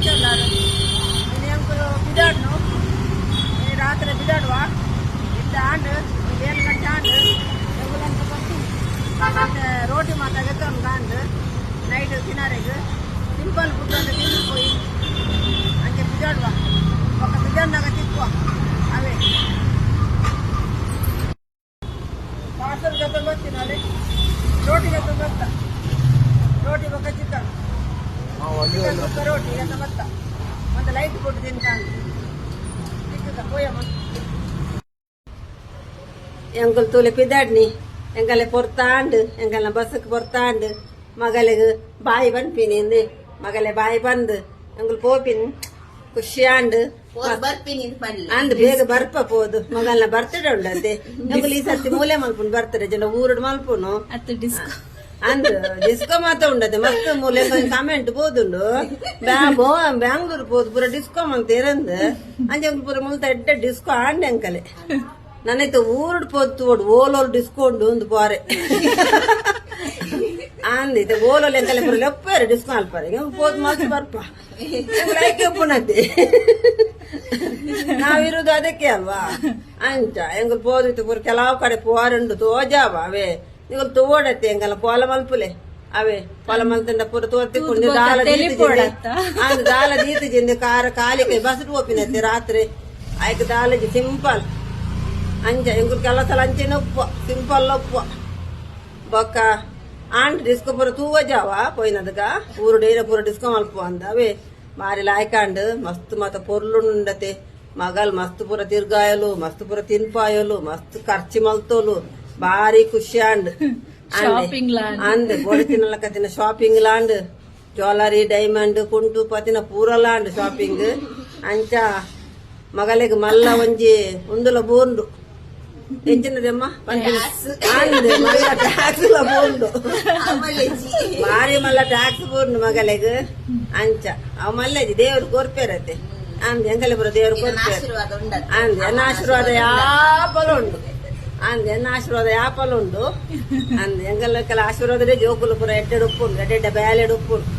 వచ్చేన్నారు ini yang bidan no ini రాత్రి బిదాడువా ఇంత and వేలు గంట ఆండ్ ఎవరంత పట్టు ಮತ್ತೆ ರೋಟಿ ಮಾತಾಗತ್ತೆ ಒಂದು ಗಾಂಡ್ ನೈಟ್ ತಿನ್ನಾರೆಗೆ ಸಿಂಪಲ್ ಫುಡ್ ಅಂತ ತಿನ್ನಿಸ್ಕೋಯಿ ಹಂಗೆ ಬಿದಾಡುವ ఒక బిదాడినాక తిక్కువ అవే ಪಾರ್ಸಲ್ ಜೊತೆ ಬರ್ತೀನಿ ರೋಟಿ ಜೊತೆ ಬರ್ತ ರೋಟಿ ಬೊಕ್ಕ ಚಿಕನ್ ರೋಟಿ ಜೊತೆ ಬರ್ತ ಮತ್ತೆ ಲೈಟ್ ಕೊಟ್ಟು ತಿನ್ಕಾಂಡು ತಿಕ್ಕ పోయమ్మ ಎಂಕಲ್ ತೂಲೆ ಪಿದಾಡ್ನಿ ಎಂಕಲೆ ಪೊರ್ತಾಂಡ್ ಎಂಕಲ್ನ ಬಸ್ಸಕ್ಕೆ ಪೊರ್ತಾಂಡ್ ಮಗಳಿಗೆ ಬಾಯಿ ಬಂದ್ಪಿನಿಂದು ಮಗಲೆ ಬಾಯಿ ಬಂದು ಎಂಕಲ್ ಪೋಪಿನ್ ಖುಷಿಯಾಂಡ್ ಅಂದ್ ಬೇಗ ಬರ್ಪ ಪೋದು ಮಗಲ್ನ ಬರ್ತಡೇ ಉಂಡತೆ ಎಂಕಲ್ ಈ ಸರ್ತಿ ಮೂಲೆ ಮಲ್ಪುನ್ ಬರ್ತಡೇ ಜನ ಊರುಡ್ ಮಲ್ಪುನು ಅಂದ್ ಡಿಸ್ಕೋ ಮಾತ ಉಂಡತೆ ಮಸ್ತ್ ಮೂಲೆ ಕಮೆಂಟ್ పోదుండు ಬ್ಯಾಂಗ್ಳೂರ್ పోదు ಪೂರ ಡಿಸ್ಕೋ ಮಂತೇರಂದ್ ಅಂಜೆ ಪೂರ ಮುಲ್ತ ಎಡ್ಡ ಡಿಸ್ಕೋ ಆಂಡ್ ಎಂಕಲೆ ನನ್ನೈತೆ ಊರುಡ್ ಪೋದು ಓಲೋಲ್ ಡಿಸ್ಕೌಂಡ್ ಒಂದು ಪಾರೆ ಅಂದಿತ್ತೆ ಓಲೋಲ್ ಎಂಕಲೆ ಪೂರ ಲೆಪ್ಪೇರೆ ಡಿಸ್ಕೋ ಅಲ್ಪಾರೆ ಪೋದು ಮಸ್ತ್ ಬರ್ಪ ಲೈಕ್ ಪುನತ್ತೆ ನಾವಿರುದು ಅದಕ್ಕೆ ಅಲ್ವಾ ಅಂಚ ಎಂಗಲ್ ಪೋದಿತ್ತು ಪೂರ ಕೆಲವು ಕಡೆ ಪೋರುಂಡು ತೋಜಾವ ಅವೇ ನೀವು ತೋಡತ್ತೆ ಎಂಗಲ್ಲ ಪೋಲ ಮಲ್ಪುಲೆ ಅವೇ ಪೊಲ ಮಲ್ತಂಡ ಪೂರ ತೋರ್ತಿಕೊಂಡು ದಾಲ ದೀತಿ ಜಿಂದ ಕಾರ ಕಾಲಿಗೆ ಬಸರು ಒಪ್ಪಿನತ್ತೆ ರಾತ್ರಿ ಆಯ್ಕೆ ದಾಲಜಿ ಸಿಂಪಲ್ ಅಂಚ ಎಂಗುಲ್ ಕೆಲಸಲ ಅಂಚೆನ ಉಪ್ಪು ಸಿಂಪಲ್ ಉಪ್ಪು ಬೊಕ್ಕ ಆಂಟ್ ಡಿಸ್ಕೋ ಪೂರ ತೂವ ಜಾವ ಪೋಯಿನದಗ ಊರು ಡೈರ ಪೂರ ಡಿಸ್ಕೋ ಮಲ್ಪು ಅಂದ ಅವೇ ಮಾರಿ ಲಾಯ್ಕಾಂಡ್ ಮಸ್ತ್ ಮತ್ತ ಪೊರ್ಲುಂಡತೆ ಮಗಲ್ ಮಸ್ತ್ ಪೂರ ತಿರ್ಗಾಯಲು ಮಸ್ತ್ ಪೂರ ತಿನ್ಪಾಯಲು ಮಸ್ತ್ ಖರ್ಚಿ ಮಲ್ತೋಲು ಬಾರಿ ಖುಷಿ ಅಂಡ್ ಅಂದ್ ಗೋಡೆ ತಿನ್ನಲಕತ್ತಿನ ಶಾಪಿಂಗ್ ಲಾಂಡ್ ಜ್ಯುವೆಲರಿ ಡೈಮಂಡ್ ಕುಂಟು ಪತಿನ ಪೂರ ಲಾಂಡ್ ಶಾಪಿಂಗ್ ಅಂಚ ಮಗಲಿಗೆ ಮಲ್ಲ ಒಂಜಿ ಉಂದುಲ ಬೋಂಡು ಎಂಚಿನದಮ್ಮ ಅಂದ್ ಮಲ್ಲ ಟ್ಯಾಕ್ಸ್ ಬೋಂಡು ಬಾರಿ ಮಲ್ಲ ಟ್ಯಾಕ್ಸ್ ಬೋಂಡು ಮಗಲಿಗೆ ಅಂಚ ಅವ ಮಲ್ಲೆಜಿ ದೇವ್ರು ಕೋರ್ಪೇರತ್ತೆ ಅಂದ್ ಎಂಕಲೆ ಬರೋ ದೇವ್ರು ಕೋರ್ಪೇರ ಅಂದ್ ಎನ್ನ ಆಶೀರ್ವಾದ ಯಾಪಲ ಉಂಡು ಅಂದ್ ಎನ್ನ ಆಶೀರ್ವಾದ ಯಾಪಲ ಉಂಡು ಅಂದ್ ಎಂಗಲ್ಲ ಆಶೀರ್ವಾದದೇ ಜೋಕುಲು ಪುರ ಎಡ್ಡೆಡ್ ಉಪ್ಪುಂಡು ಎಡ್ಡೆಡ್ಡ ಬ್ಯಾಲೆಡ್ ಉಪ್ಪುಂಡು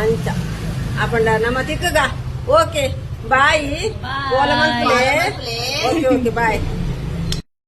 ಅಂಚ ಅಪ್ಪಂಡ ನಮ್ಮ ತಿಕ್ಕಗ ಓಕೆ ಬಾಯ್ ಓಕೆ ಓಕೆ ಬಾಯ್